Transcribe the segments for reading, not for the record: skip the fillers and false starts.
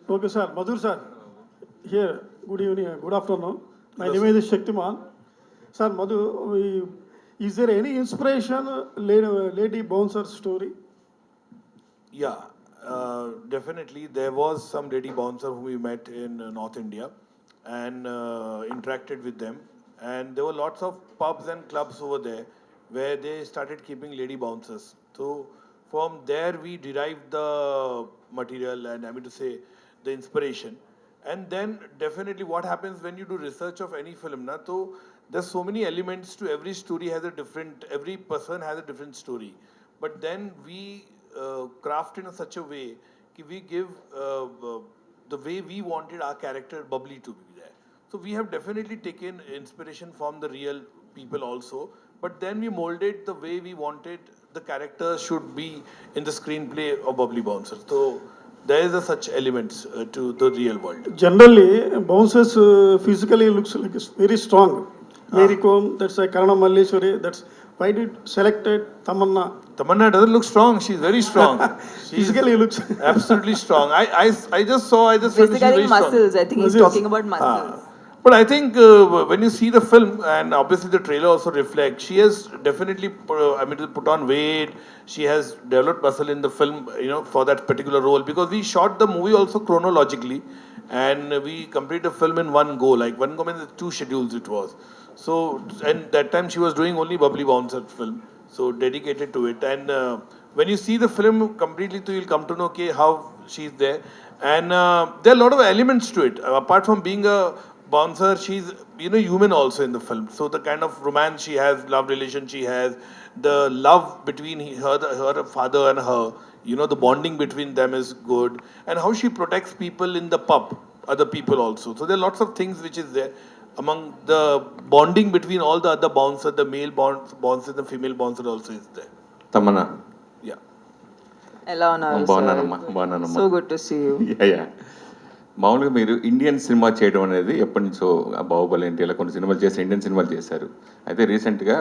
Okay, sir. Madhur, sir. Here. Good evening. Good afternoon. My name is Shaktiman. Sir, Madhu, is there any inspiration lady bouncer story? Yeah, definitely. There was some lady bouncer who we met in North India and interacted with them. And there were lots of pubs and clubs over there where they started keeping lady bouncers. So from there we derived the material and I mean to say the inspiration. And then definitely what happens when you do research of any film, na, so there's so many elements to every story has a different, every person has a different story. But then we craft in such a way that we give the way we wanted our character Babli to be there. So we have definitely taken inspiration from the real people also, but then we molded the way we wanted the character should be in the screenplay of Bubbly Bouncer. So there is a such elements to the real world. Generally, bouncers physically looks like it's very strong. Mary Kom, that's a Karana Malleshwari. That's why did selected Tamannaah? Tamannaah doesn't look strong. She's very strong. Physically looks absolutely strong. I just saw. I just felt she's Basically very muscles. strong. I think he's Muscles. talking about muscles. But I think when you see the film, and obviously the trailer also reflects, she has definitely, put on weight. She has developed muscle in the film, for that particular role. Because we shot the movie also chronologically, and we completed the film in one go. Like one go means 2 schedules it was. So, and that time she was doing only Bubbly Bouncer film, so dedicated to it. And when you see the film completely, you'll come to know okay, how she's there. And there are a lot of elements to it. Apart from being a bouncer, she's human also in the film. So the kind of romance she has, love relation she has, the love between her father and her, the bonding between them is good, and how she protects people in the pub, other people also. So there are lots of things which is there among the bonding between all the other bouncer, the male bouncer, the female bouncer also is there. Tamannaah. Yeah. ఎలా ఉన్నారు బాగున్నానమ్మా. So good to see you. Yeah మామూలుగా మీరు Indian cinema చేయడం అనేది ఎప్పటి నుంచో బాహుబలి ఏంటి ఇలా కొన్ని సినిమాలు చేసి ఇండియన్ సినిమాలు చేశారు. అయితే రీసెంట్గా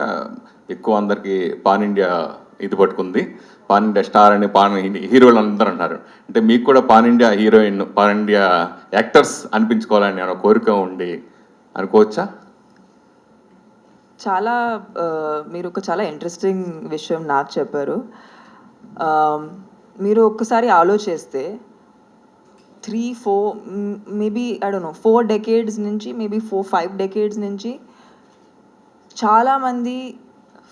ఎక్కువ అందరికీ పాన్ ఇండియా ఇది పట్టుకుంది. పాన్ ఇండియా స్టార్ అని హీరోలు అందరూ అంటారు. అంటే మీకు కూడా pan India heroine, pan India actors అనిపించుకోవాలని ఒక కోరిక ఉండి అనుకోవచ్చా? చాలా మీరు ఒక చాలా ఇంట్రెస్టింగ్ విషయం నాకు చెప్పారు. మీరు ఒక్కసారి ఆలోచిస్తే 3-4 maybe I don't know 4 decades నుంచి మేబీ 4-5 డెకేడ్స్ నుంచి చాలామంది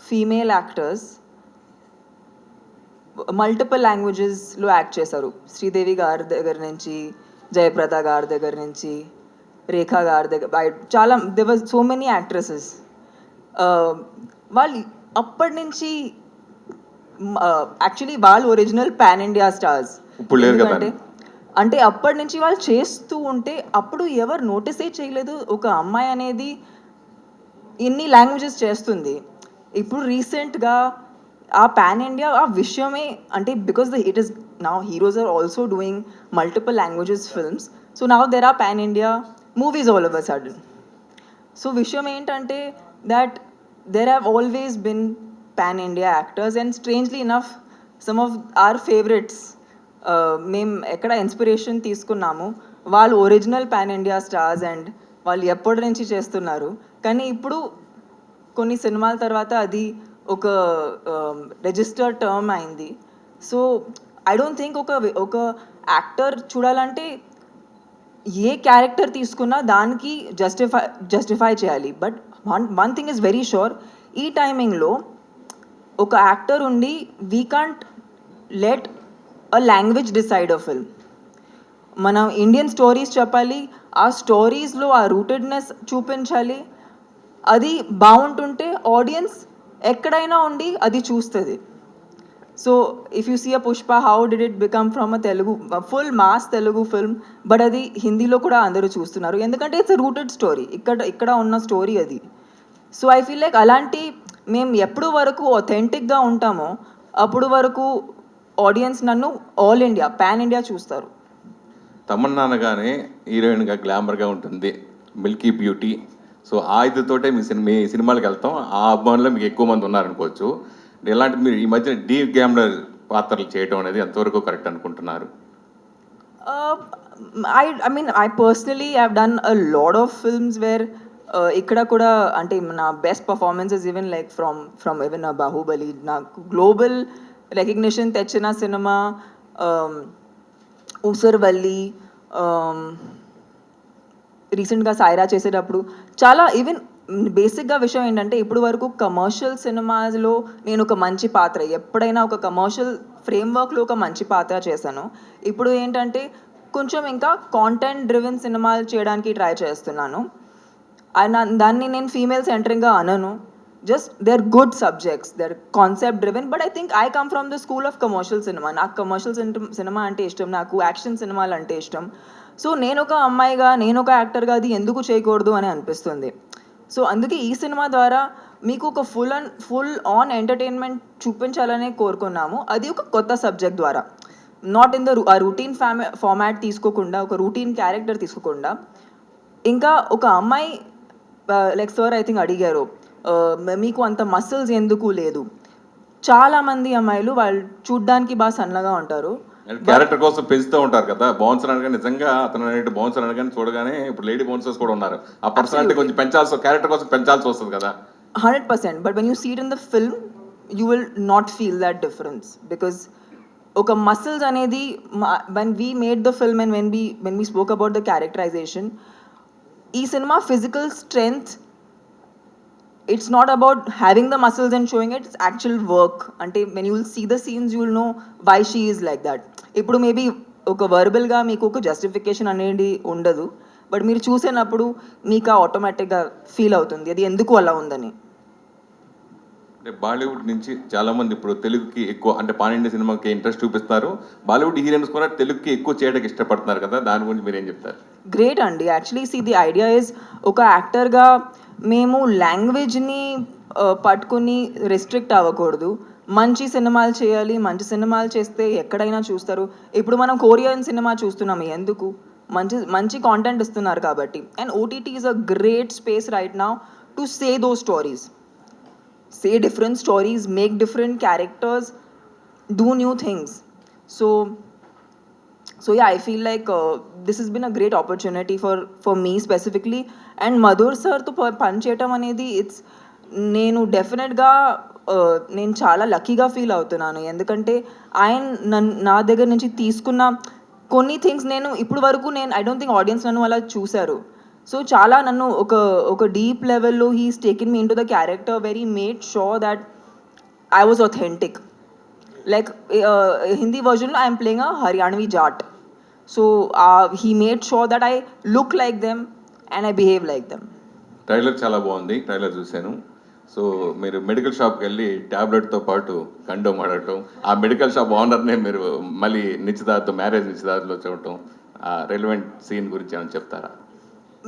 ఫీమేల్ యాక్టర్స్ మల్టిపుల్ లాంగ్వేజెస్లో యాక్ట్ చేశారు. శ్రీదేవి గారి దగ్గర నుంచి, జయప్రద గారి దగ్గర నుంచి, రేఖా గారి దగ్గర, చాలా there were so many actresses. వాళ్ళు అప్పటి నుంచి యాక్చువల్లీ వాళ్ళు ఒరిజినల్ పాన్ ఇండియా స్టార్స్. అంటే అప్పటి నుంచి వాళ్ళు చేస్తూ ఉంటే అప్పుడు ఎవరు నోటీసే చేయలేదు ఒక అమ్మాయి అనేది ఇన్ని లాంగ్వేజెస్ చేస్తుంది. ఇప్పుడు రీసెంట్గా ఆ పాన్ ఇండియా ఆ విషయమే అంటే because it is now heroes are also doing multiple languages films. So now there are pan India movies all over sudden. So విషయం ఏంటంటే that there have always been pan India actors and strangely enough some of our favourites మేము ఎక్కడ inspiration తీసుకున్నాము వాళ్ళు original pan India stars and వాళ్ళు ఎప్పటి నుంచి చేస్తున్నారు. కానీ ఇప్పుడు కొన్ని సినిమాల తర్వాత అది ఒక రిజిస్టర్డ్ టర్మ్ అయింది. సో ఐ డోంట్ థింక్ ఒక యాక్టర్ చూడాలంటే ఏ క్యారెక్టర్ తీసుకున్నా దానికి జస్టిఫై చేయాలి. But one thing is very sure, ఈ టైమింగ్లో ఒక యాక్టర్ ఉండి we can't let a language decide a film. మనం ఇండియన్ స్టోరీస్ చెప్పాలి, ఆ స్టోరీస్లో ఆ రూటెడ్నెస్ చూపించాలి. అది బాగుంటుంటే ఆడియన్స్ ఎక్కడైనా ఉండి అది చూస్తుంది. So if you see a Pushpa, how did it become from a Telugu full mass Telugu film, but అది హిందీలో కూడా అందరూ చూస్తున్నారు ఎందుకంటే ఇట్స్ అ రూటెడ్ స్టోరీ, ఇక్కడ ఉన్న స్టోరీ అది. సో ఐ ఫీల్ లైక్ అలాంటి మేము ఎప్పుడు వరకు ఒథెంటిక్గా ఉంటామో అప్పుడు వరకు ఆడియన్స్ నన్ను ఆల్ ఇండియా పాన్ ఇండియా చూస్తారు. తమన్నా అనగానే హీరోయిన్గా గ్లామర్గా ఉంటుంది, మిల్కీ బ్యూటీ. సో ఆ ఇదితోటే మీ సినిమాలకు వెళ్తాం. ఆ అభిమానులు మీకు ఎక్కువ మంది ఉన్నారనుకోవచ్చు. ఎలాంటి మీరు ఈ మధ్య డీ గ్లామర్ పాత్రలు చేయడం అనేది ఎంతవరకు కరెక్ట్ అనుకుంటున్నారు? I mean, I personally have done a lot of films where ఇక్కడ కూడా అంటే నా best performances even like from even Baahubali నాకు గ్లోబల్ రికగ్నిషన్ తెచ్చిన సినిమా ఊసర్వల్లి, రీసెంట్గా సాయిరా చేసేటప్పుడు చాలా ఈవెన్ బేసిక్గా విషయం ఏంటంటే ఇప్పుడు వరకు కమర్షియల్ సినిమాలో నేను ఒక మంచి పాత్ర ఎప్పుడైనా ఒక కమర్షియల్ ఫ్రేమ్వర్క్లో ఒక మంచి పాత్ర చేశాను. ఇప్పుడు ఏంటంటే కొంచెం ఇంకా కాంటెంట్ డ్రివెన్ సినిమాలు చేయడానికి ట్రై చేస్తున్నాను. దాన్ని నేను ఫీమేల్ సెంటరింగ్గా అనను. Just they are good subjects, they are concept driven. But I think I come from the school of commercial cinema. నాకు కమర్షియల్ సినిమా అంటే ఇష్టం, నాకు యాక్షన్ సినిమాలు అంటే ఇష్టం. సో నేను ఒక అమ్మాయిగా, నేను ఒక యాక్టర్గా అది ఎందుకు చేయకూడదు అని అనిపిస్తుంది. సో అందుకే ఈ సినిమా ద్వారా మీకు ఒక ఫుల్ ఆన్ ఎంటర్టైన్మెంట్ చూపించాలనే కోరుకున్నాము. అది ఒక కొత్త సబ్జెక్ట్ ద్వారా, not in the routine format తీసుకోకుండా, ఒక రూటీన్ క్యారెక్టర్ తీసుకోకుండా, ఇంకా ఒక అమ్మాయి లైక్ సార్ ఐ థింక్ అడిగారు మీకు అంత మసిల్స్ ఎందుకు లేదు. చాలామంది అమ్మాయిలు వాళ్ళు చూడ్డానికి బాగా సన్నగా ఉంటారు, క్యారెక్టర్ కోసం పెంచుతూ ఉంటారు కదా. బౌన్సర్ అనగా నిజంగా అతను బౌన్సర్ అనగానే చూడగానే ఇప్పుడు లేడీ బౌన్సర్స్ కూడా ఉన్నారు. ఆ పర్సనాలిటీ కొంచెం పెంచాల్సి, క్యారెక్టర్ కోసం పెంచాల్సి వస్తుంది కదా. 100%. But when you see it in the film you will not feel that difference because ఒక మసిల్స్ అనేది when we made the film and when we spoke about the characterization, ఈ cinema physical strength, it's not about having the muscles and showing it, it's actual work. Ante when you will see the scenes you will know why she is like that. Ippudu maybe oka verbal ga meeku oka justification anedi undadu, but meer chusenappudu meeku automatic ga feel avutundi adi enduku ala undani. అంటే బాలీవుడ్ నుంచి చాలా మంది ఇప్పుడు తెలుగుకి ఎక్కువ, అంటే pan India సినిమాకి interest చూపిస్తారు. బాలీవుడ్ హీరోయిన్స్ కూడా తెలుగుకి ఎక్కువ చేయడానికి ఇష్టపడుతున్నారు కదా, దాని గురించి మీరు ఏం చెప్తారు? గ్రేట్ అండి. Actually see the idea is ఒక యాక్టర్గా మేము లాంగ్వేజ్ని పట్టుకుని రెస్ట్రిక్ట్ అవ్వకూడదు. మంచి సినిమాలు చేయాలి, మంచి సినిమాలు చేస్తే ఎక్కడైనా చూస్తారు. ఇప్పుడు మనం కొరియన్ సినిమా చూస్తున్నాము, ఎందుకు? మంచి కాంటెంట్ ఇస్తున్నారు కాబట్టి. And OTT is a great space right now to say those stories, say different stories, make different characters, do new things. So yeah, I feel like this has been a great opportunity for me specifically. And Madhur sir to panchetam anedi, it's నేను డెఫినెట్గా నేను చాలా లక్కీగా feel అవుతున్నాను. ఎందుకంటే ఆయన నా దగ్గర నుంచి తీసుకున్న కొన్ని థింగ్స్ నేను ఇప్పుడు వరకు ఐ డోంట్ థింక్ ఆడియన్స్ నన్ను అలా చూశారు. సో చాలా నన్ను ఒక డీప్ లెవెల్లో he's taken me into the character where he made sure that I was authentic. Like Hindi వర్జన్లో I'm playing a Haryanvi Jat. So he made sure that I look like them and I behave like them. Trailer చాలా బాగుంది, trailer చూశాను. So మీరు medical షాప్కి వెళ్ళి ట్యాబ్లెట్తో పాటు condom ఆడటం, ఆ మెడికల్ షాప్ ఓనర్నే మీరు మళ్ళీ మ్యారేజ్ నిశ్చితార్థంలో చూడటం, ఆ రెలవెంట్ సీన్ గురించి ఏమైనా చెప్తారా?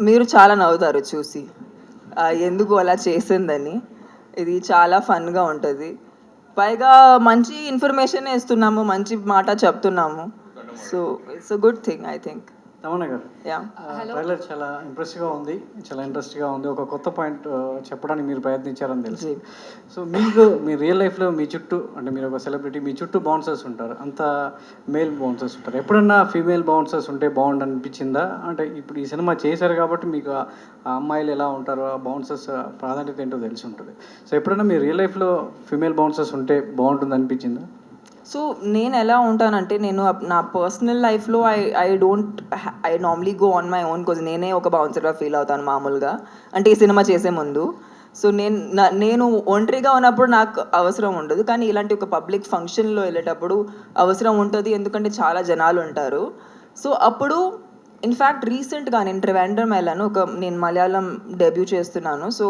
మీరు చాలా నవ్వుతారు చూసి ఎందుకు అలా చేసిందని. ఇది చాలా ఫన్గా ఉంటుంది. పైగా మంచి ఇన్ఫర్మేషన్ ఇస్తున్నాము, మంచి మాట చెప్తున్నాము. So it's a good thing I think. Tamannaah గారు, యా, ట్రైలర్ చాలా ఇంప్రెసివ్గా ఉంది, చాలా ఇంట్రెస్ట్గా ఉంది. ఒక కొత్త పాయింట్ చెప్పడానికి మీరు ప్రయత్నించారని తెలుసు. సో మీ రియల్ లైఫ్లో మీ చుట్టూ, అంటే మీరు ఒక సెలబ్రిటీ, మీ చుట్టూ బౌన్సర్స్ ఉంటారు, అంత మేల్ బౌన్సర్స్ ఉంటారు. ఎప్పుడన్నా ఫీమేల్ బౌన్సర్స్ ఉంటే బాగుండు అనిపించిందా? అంటే ఇప్పుడు ఈ సినిమా చేశారు కాబట్టి మీకు ఆ అమ్మాయిలు ఎలా ఉంటారో, ఆ బౌన్సర్స్ ప్రాధాన్యత ఏంటో తెలిసి ఉంటుంది. సో ఎప్పుడన్నా మీ రియల్ లైఫ్లో ఫీమేల్ బౌన్సర్స్ ఉంటే బాగుంటుంది అనిపించిందా? సో నేను ఎలా ఉంటానంటే, నేను నా పర్సనల్ లైఫ్లో I normally go on my own, because నేనే ఒక బౌన్సర్గా ఫీల్ అవుతాను మామూలుగా, అంటే ఈ సినిమా చేసే ముందు. సో నేను ఒంటరిగా ఉన్నప్పుడు నాకు అవసరం ఉండదు, కానీ ఇలాంటి ఒక పబ్లిక్ ఫంక్షన్లో వెళ్ళేటప్పుడు అవసరం ఉంటుంది, ఎందుకంటే చాలా జనాలు ఉంటారు. సో అప్పుడు ఇన్ఫ్యాక్ట్ రీసెంట్గా నేను ట్రివాండ్రం వెళ్ళాను, నేను మలయాళం డెబ్యూ చేస్తున్నాను. సో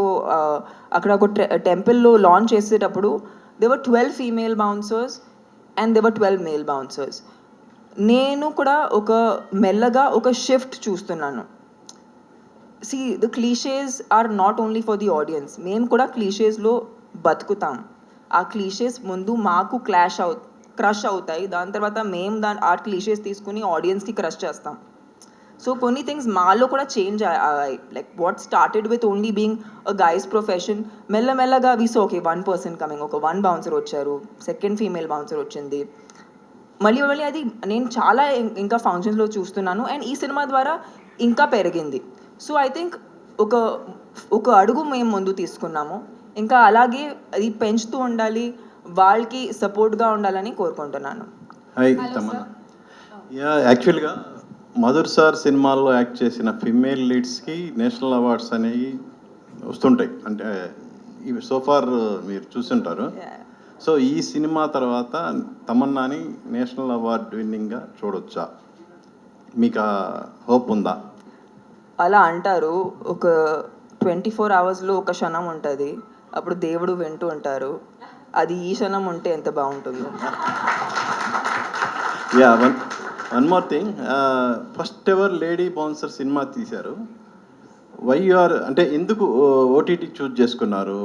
అక్కడ ఒక టెంపుల్లో లాంచ్ చేసేటప్పుడు there were 12 female bouncers and there were 12 male bouncers. నేను కూడా ఒక మెల్లగా ఒక షిఫ్ట్ చూస్తున్నాను. See, the clichés are not only for the audience. మేము కూడా క్లీషేస్లో బతుకుతాం. ఆ క్లీషేస్ ముందు మాకు క్రష్ అవుతాయి, దాని తర్వాత మేము ఆ క్లీషేస్ తీసుకుని ఆడియన్స్కి క్రష్ చేస్తాం. సో కొన్ని థింగ్స్ మాలో కూడా చేంజ్ అయ్యాయి. Like what started with only being a guy's profession, మెల్లమెల్లగా we so okay 1 person coming, ఒక 1 బౌన్సర్ వచ్చారు, సెకండ్ ఫీమేల్ బౌన్సర్ వచ్చింది, మళ్ళీ మళ్ళీ అది నేను చాలా ఇంకా ఫంక్షన్స్లో చూస్తున్నాను అండ్ ఈ సినిమా ద్వారా ఇంకా పెరిగింది. సో ఐ థింక్ ఒక ఒక అడుగు మేము ముందు తీసుకున్నాము, ఇంకా అలాగే అది పెంచుతూ ఉండాలి, వాళ్ళకి సపోర్ట్గా ఉండాలని కోరుకుంటున్నాను. హాయ్ తమన్నా. యా యాక్చువల్గా మధుర్ సార్ సినిమాల్లో యాక్ట్ చేసిన ఫిమేల్ లీడ్స్కి నేషనల్ అవార్డ్స్ అనేవి వస్తుంటాయి, అంటే ఇవి సోఫార్ మీరు చూస్తుంటారు. సో ఈ సినిమా తర్వాత తమన్నాని నేషనల్ అవార్డ్ విన్నింగ్గా చూడొచ్చా? మీకు ఆ హోప్ ఉందా? అలా అంటారు, ఒక 24 అవర్స్లో ఒక క్షణం ఉంటుంది, అప్పుడు దేవుడు వింటూ ఉంటారు. అది ఈ క్షణం ఉంటే ఎంత బాగుంటుందో. Yeah one more thing, first ever lady bouncer cinema తీశారు. వై యు ఆర్, అంటే ఎందుకు ఓటీటీ చూజ్ చేసుకున్నారు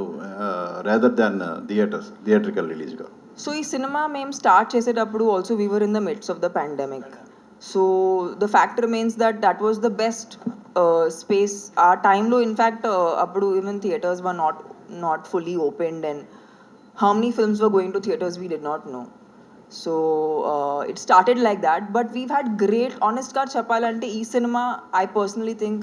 రాదర్ దాన్ థియేట్రికల్ రిలీజ్గా? సో ఈ సినిమా మేము స్టార్ట్ చేసేటప్పుడు also we were in the mids of the pandemic. So the fact remains that was the best space ఆ టైంలో. In fact అప్పుడు even theatres were not fully opened and how many films were going to theaters we did not know. So it started like that, but we've had great, honest ga cheppalante ee cinema I personally think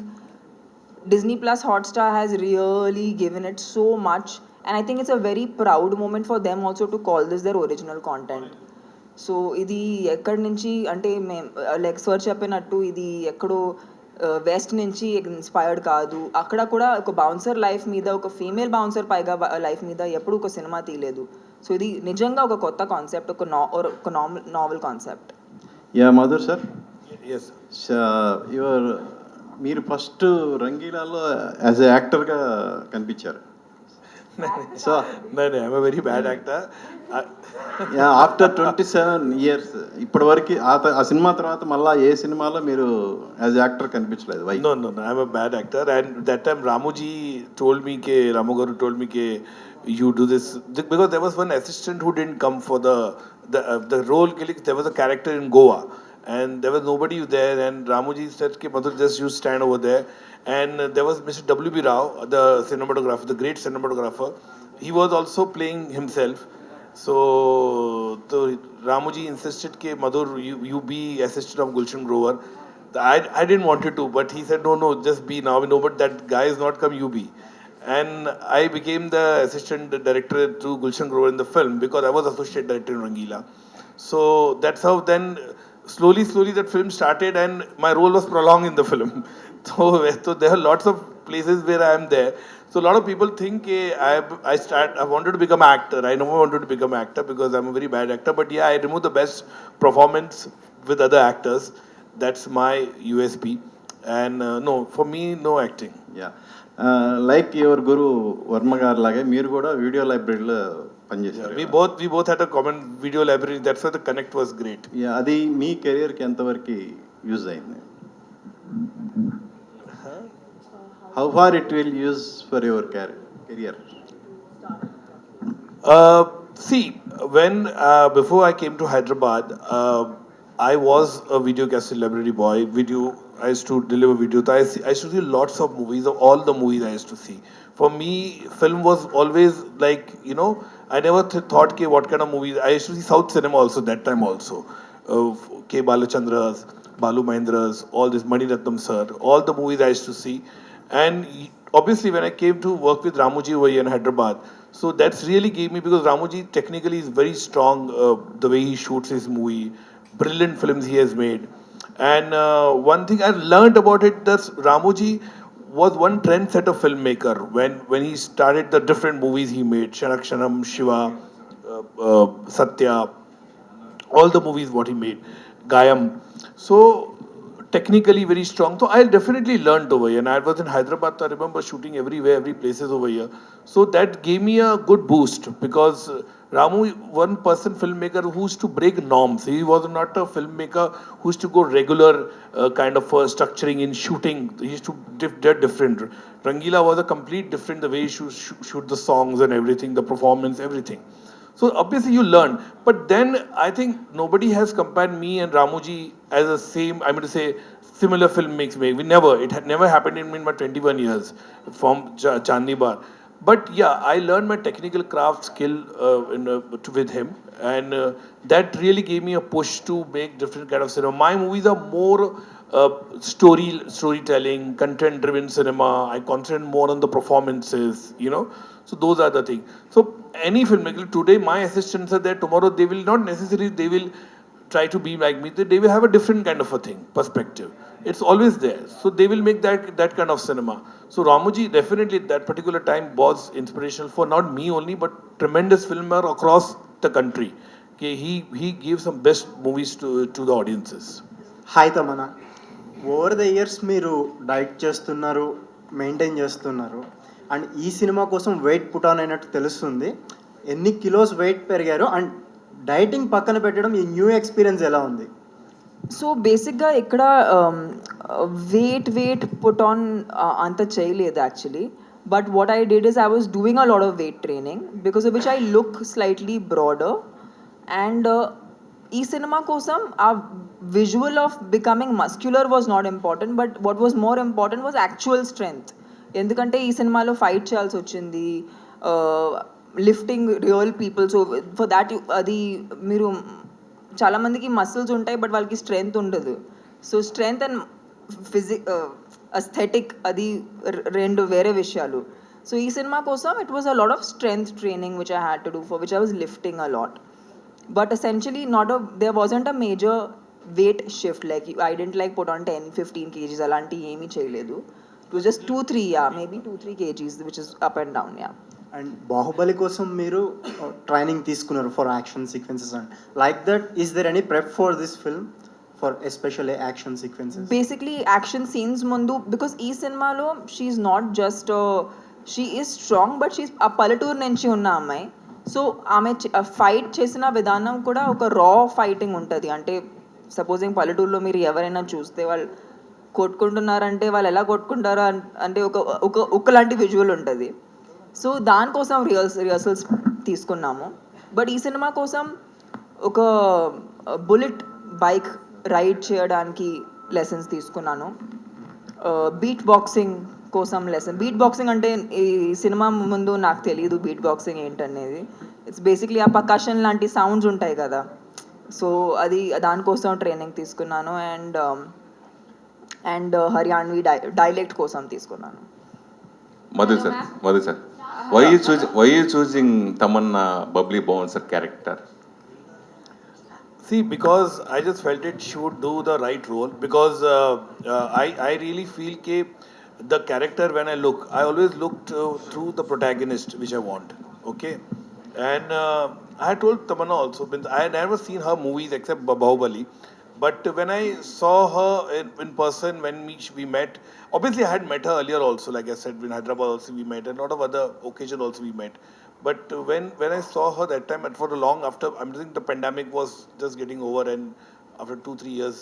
Disney Plus Hotstar has really given it so much, and I think it's a very proud moment for them also to call this their original content. So ఇది ఎక్కడి నుంచి అంటే మేము like sir చెప్పినట్టు ఇది ఎక్కడో west నుంచి inspired కాదు. అక్కడ కూడా ఒక బౌన్సర్ లైఫ్ మీద, ఒక ఫీమేల్ బౌన్సర్ పైగా లైఫ్ మీద ఎప్పుడు ఒక సినిమా తీయలేదు. సో ఇది నిజంగా ఒక కొత్త కాన్సెప్ట్, ఒక novel concept. Yeah Madhur sir, yes మీరు ఫస్ట్ రంగీలాలో యాజ్ ఎ యాక్టర్గా కనిపించారు. So I'm a very bad actor. After 27 years ఇప్పటి వరకు ఆ సినిమా తర్వాత మళ్ళీ ఏ సినిమాలో మీరు యాజ్ యాక్టర్ కనిపించలేదు? Why? No, I'm a bad actor. And that time Ramuji told me Ramu Garu told me you do this because there was one assistant who didn't come for the role. There was a character in Goa and there was nobody there, and Ramuji said Madhur, just you stand over there. And there was Mr. W.B. Rao, the cinematographer, the great cinematographer. He was also playing himself. So Ramuji insisted Madhur, you be assistant of Gulshan Grover. I didn't want it to, but he said no, just be now. No, but that guy is not come, you be. And I became the assistant director to Gulshan Grover in the film because I was associate director in Rangila. So that's how then slowly that film started, and my role was prolonged in the film. So there are lots of places where I am there. So a lot of people think I wanted to become an actor. I never wanted to become an actor because I'm a very bad actor. But yeah, I remove the best performance with other actors. That's my USP. And no, for me, no acting. Yeah like your guru Varma గారు లాగే మీరు కూడా video లైబ్రరీలో పనిచేశారు. We both had a common video library. That's why the connect was great. Yeah, అది మీ కెరియర్కి ఎంతవరకు use అయింది? How far it will use for your career? See, when before I came to Hyderabad, I was a video cassette library boy. I used to deliver video. I used to see lots of movies, of all the movies I used to see. For me, film was always like, I never thought what kind of movies. I used to see South cinema also that time also. K. Balachandras, Balu Mahindras, all this, Mani Ratnam sir, all the movies I used to see. And obviously when I came to work with Ramuji over here in Hyderabad, so that's really gave me, because Ramuji technically is very strong, the way he shoots his movie, brilliant films he has made. And one thing I learned about it, that Ramuji was one trendsetter filmmaker when he started the different movies he made, Shanakshanam, Shiva, Satya, all the movies what he made, Gayam. So technically very strong. So I definitely learned over here. And I was in Hyderabad, I remember shooting everywhere, every places over here. So that gave me a good boost, because Ramu, one person filmmaker who used to break norms. He was not a filmmaker who used to go regular kind of structuring in shooting. He used to different. Rangila was a complete different, the way he shoot the songs and everything, the performance, everything. So obviously you learn, but then I think nobody has compared me and Ramuji as a same, I mean to say, similar filmmakers. It had never happened in my 21 years from Chandni Bar. But yeah, I learned my technical craft skill with him, and that really gave me a push to make different kind of cinema. My movies are more storytelling, content driven cinema. I concentrate more on the performances, you know. So those are the things. So any filmmaker today, my assistants are there. Tomorrow they will not necessarily they will try to be like me. They will have a different kind of a thing, perspective. It's always there. So they will make that kind of cinema. So Ramuji definitely at that particular time was inspirational for not me only, but tremendous filmer across the country. Okay, he gave some best movies to the audiences. Hi Tamannaah, over the years మీరు diet చేస్తున్నారు, maintain చేస్తున్నారు, and ఈ cinema కోసం weight put on అయినట్టు తెలుస్తుంది. ఎన్ని kilos wait పెరిగారు, and dieting పక్కన పెట్టడం ఈ న్యూ ఎక్స్పీరియన్స్ ఎలా ఉంది? సో బేసిక్గా ఇక్కడ వెయిట్ పుట్ ఆన్ అంత చేయలేదు actually. But what I did is I was doing a lot of weight training because of which I look slightly broader. And ఈ సినిమా కోసం ఆ visual of becoming muscular was not important, but what was more important was actual strength. ఎందుకంటే ఈ సినిమాలో fight చేయాల్సి వచ్చింది, lifting real people. So for that అది మీరు చాలామందికి మసిల్స్ ఉంటాయి బట్ వాళ్ళకి స్ట్రెంగ్త్ ఉండదు. సో స్ట్రెంగ్త్ అండ్ అస్థెటిక్ అది రెండు వేరే విషయాలు. సో ఈ సినిమా కోసం it was a lot of strength training which I had to do, for which I was lifting a lot. But essentially there wasn't a major weight shift, like I didn't like put on 10-15 kgs alanti emi cheyaledu. It was just 2-3, maybe 2-3 kgs which is up and down. And Baahubali కోసం మీరు training తీసుకున్నారు for action sequences, and like that is there any prep for this film for especially action sequences? Basically action scenes mundu, because ee cinema lo she is not just she is strong but she's a palletoor nunchi unna ammai. So ఆమె fight చేసిన విధానం కూడా ఒక రా fighting ఉంటుంది. అంటే supposing పల్లెటూరులో మీరు ఎవరైనా చూస్తే వాళ్ళు కొట్టుకుంటున్నారంటే వాళ్ళు ఎలా కొట్టుకుంటారో అంటే ఒక లాంటి విజువల్ ఉంటుంది. సో దానికోసం రిహర్సల్స్ తీసుకున్నాము. బట్ ఈ సినిమా కోసం ఒక బుల్లెట్ బైక్ రైడ్ చేయడానికి లెసన్స్ తీసుకున్నాను. బీట్ బాక్సింగ్ కోసం లెసన్. బీట్ బాక్సింగ్ అంటే ఈ సినిమా ముందు నాకు తెలియదు బీట్ బాక్సింగ్ ఏంటనేది. ఇట్స్ బేసిక్లీ ఆ పర్కషన్ లాంటి సౌండ్స్ ఉంటాయి కదా, సో అది దానికోసం ట్రైనింగ్ తీసుకున్నాను. అండ్ హర్యాణవి డైలెక్ట్ కోసం తీసుకున్నాను. Madhur sir, why you choosing Tamannaah Babli bouncer character? See, because I just felt it she would do the right role, because I really feel ke the character, when I always looked through the protagonist which I want, okay? And I had told Tamannaah also, I had never seen her movies except Bahubali, but when I saw her in person, when we met, obviously I had met her earlier also, like I said, in Hyderabad also we met, and a lot of other occasions also we met. But when I saw her that time, and for the long after, I'm thinking the pandemic was just getting over, and after 2-3 years,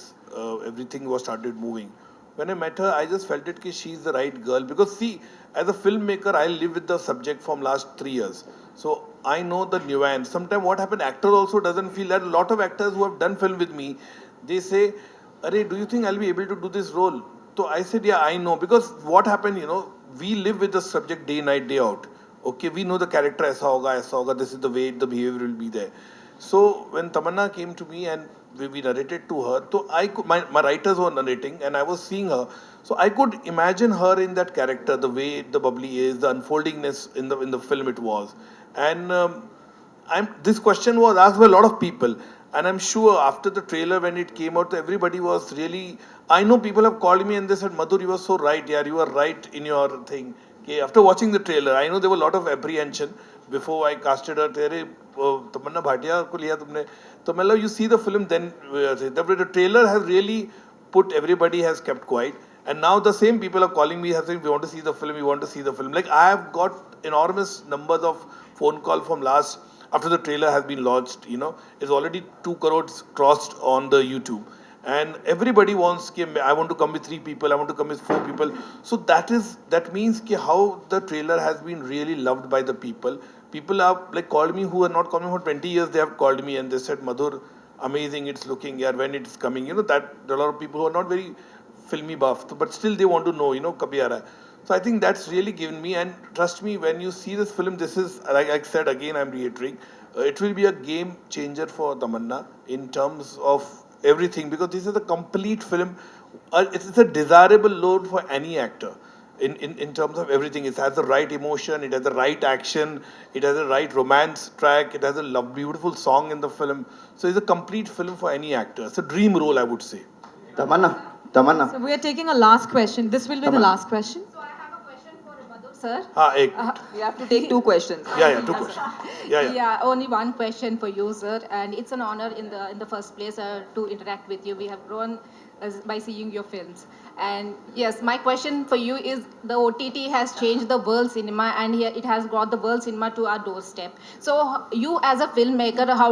everything was started moving. When I met her, I just felt it that she's the right girl. Because see, as a filmmaker, I live with the subject from last 3 years. So I know the nuance. Sometimes what happened, actor also doesn't feel that. A lot of actors who have done film with me, they say, "Arey, do you think I'll be able to do this role?" So I said, yeah, I know. Because what happened, we live with the subject day, night, day out. Okay, we know the character, aisa hoga, this is the way, the behavior will be there. So when Tamannaah came to me and we narrated to her, so my writers were narrating and I was seeing her. So I could imagine her in that character, the way the bubbly is, the unfoldingness in the film it was. And this question was asked by a lot of people. And I'm sure after the trailer, when it came out, everybody was really, I know people have called me and they said, Madhur, you were so right, yeah, you were right in your thing. Okay, after watching the trailer, I know there was a lot of apprehension before I casted her. Tamannaah Bhatia ko liya tumne. So you see the film, then the trailer has really put, everybody has kept quiet. And now the same people are calling me, saying, we want to see the film, we want to see the film. Like I have got enormous numbers of phone call from last, after the trailer has been launched, it's already 2 crores crossed on the YouTube. And everybody wants, I want to come with 3 people, I want to come with 4 people. So that means how the trailer has been really loved by the people. People have like called me who are not coming for 20 years, they have called me and they said, Madhur, amazing, it's looking, yeah, when it's coming. That there are a lot of people who are not very filmy buff, but still they want to know, kabhi aa raha hai. So I think that's really given me, and trust me, when you see this film, this is, like I said again, I'm reiterating, it will be a game changer for Tamannaah in terms of everything, because this is a complete film. It's a desirable load for any actor. In terms of everything, it has the right emotion, it has the right action, it has the right romance track, it has a beautiful song in the film. So it's a complete film for any actor. It's a dream role, I would say. Tamannaah. So we are taking a last question. This will be the last question. So I have a question for Madhur sir. You have to take 2 questions. Yeah, two questions. Yeah. Only one question for you, sir, and it's an honor in the first place to interact with you. We have grown by seeing your films, and yes, my question for you is: the OTT has changed the world cinema, and here it has brought the world cinema to our doorstep. So, you as a filmmaker, how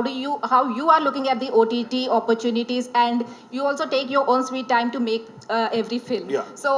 you are looking at the OTT opportunities, and you also take your own sweet time to make every film. Yeah. So,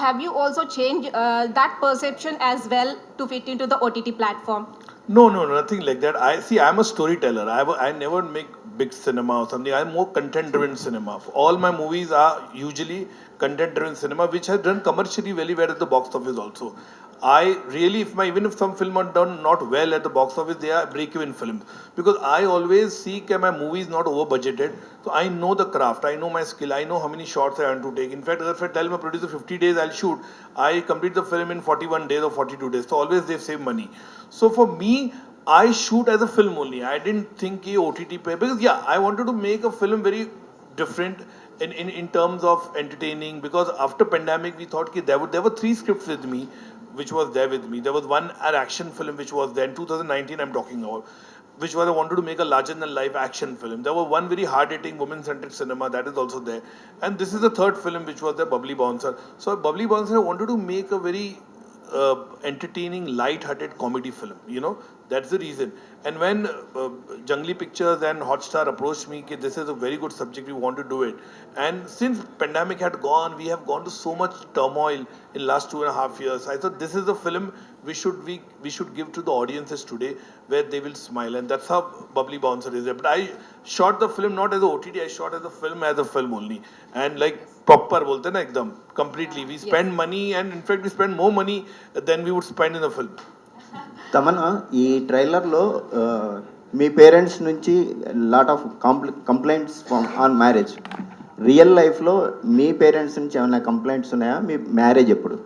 have you also changed that perception as well to fit into the OTT platform? No, nothing like that. I'm a storyteller. I never make big cinema or something. I'm more content-driven cinema. All my movies are usually content-driven cinema, which has done commercially very well at the box office also. I really, even if some film are done not well at the box office, they are break-even films. Because I always see that my movie is not over-budgeted. So I know the craft, I know my skill, I know how many shots I want to take. In fact, if I tell my producer 50 days I'll shoot, I complete the film in 41 days or 42 days. So always they save money. So for me, I shoot as a film only. I didn't think OTT pay, because I wanted to make a film very different in terms of entertaining, because after pandemic we thought that there were 3 scripts with me, which was there with me. There was one an action film which was there in 2019 I'm talking about, which was I wanted to make a larger than life action film. There was one very hard hitting woman centered cinema that is also there, and this is the 3rd film which was the Babli Bouncer. So Babli Bouncer, I wanted to make a very entertaining, light-hearted comedy film. That's the reason. And when Jungly Pictures and Hotstar approached me, this is a very good subject, we want to do it. And since pandemic had gone, we have gone to so much turmoil in last 2.5 years. I thought this is a film we should give to the audiences today, where they will smile, and that's how Babli Bouncer is there. But I shot the film not as a OTT, I shot as a film only, and like proper bolte na ekdam completely. We spend money, and in fact we spend more money than we would spend in a film. Tamannaah, ఈ ట్రైలర్లో మీ parents నుంచి lot of complaints on marriage. Real లైఫ్లో మీ parents నుంచి ఏమైనా complaints ఉన్నాయా? మీ మ్యారేజ్ ఎప్పుడు?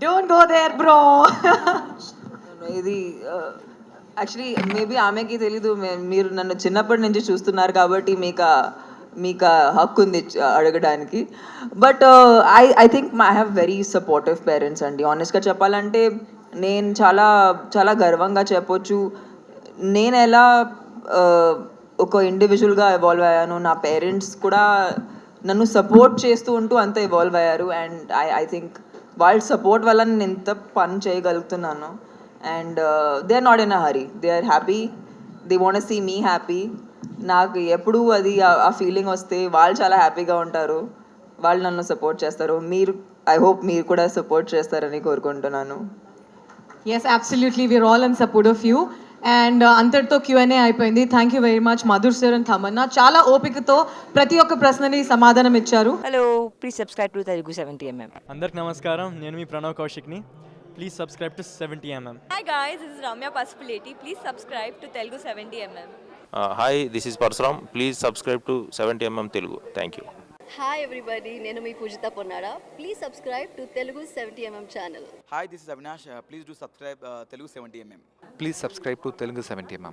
Don't go there bro. ఇది యాక్చువల్లీ మేబీ ఆమెకి తెలీదు, మీరు నన్ను చిన్నప్పటి నుంచి చూస్తున్నారు కాబట్టి మీకు హక్కు ఉంది అడగడానికి. But I think I have very supportive parents అండి. ఆనెస్ట్గా చెప్పాలంటే నేను చాలా చాలా గర్వంగా చెప్పొచ్చు, నేను ఎలా ఒక ఇండివిజువల్గా ఎవాల్వ్ అయ్యాను, నా పేరెంట్స్ కూడా నన్ను సపోర్ట్ చేస్తూ ఉంటూ అంత ఎవాల్వ్ అయ్యారు. అండ్ ఐ థింక్ వాళ్ళ సపోర్ట్ వల్ల నేను ఎంత పని చేయగలుగుతున్నాను. And they are not in a hurry, they are happy, they want see me happy. నాకు ఎప్పుడు అది ఆ ఫీలింగ్ వస్తే వాళ్ళు చాలా హ్యాపీగా ఉంటారు, వాళ్ళు నన్ను సపోర్ట్ చేస్తారు. ఐ హోప్ మీరు కూడా సపోర్ట్ చేస్తారని కోరుకుంటున్నాను. Yes, absolutely. We're all in support of you. And అంతటితో Q&A అయిపోయింది. Thank you very much Madhur sir and Tamannaah. చాలా ఓపికతో ప్రతి ఒక్క ప్రశ్నని సమాధానం ఇచ్చారు. Hello, please subscribe to Telugu 70mm. అందరికి నమస్కారం, నేను మీ ప్రణవ్ కౌశిక్ని. Please subscribe to 70mm. Hi guys, this is Ramya Pasupuleti. Please subscribe to Telugu 70mm. Hi, this is Parsuram. Please subscribe to 70mm Telugu. Thank you. Hi everybody, నేను మీ పూజిత Ponnada. Please subscribe to Telugu 70mm channel. Hi, this is Avinash. Please do subscribe Telugu 70mm. Please subscribe to Telugu 70mm.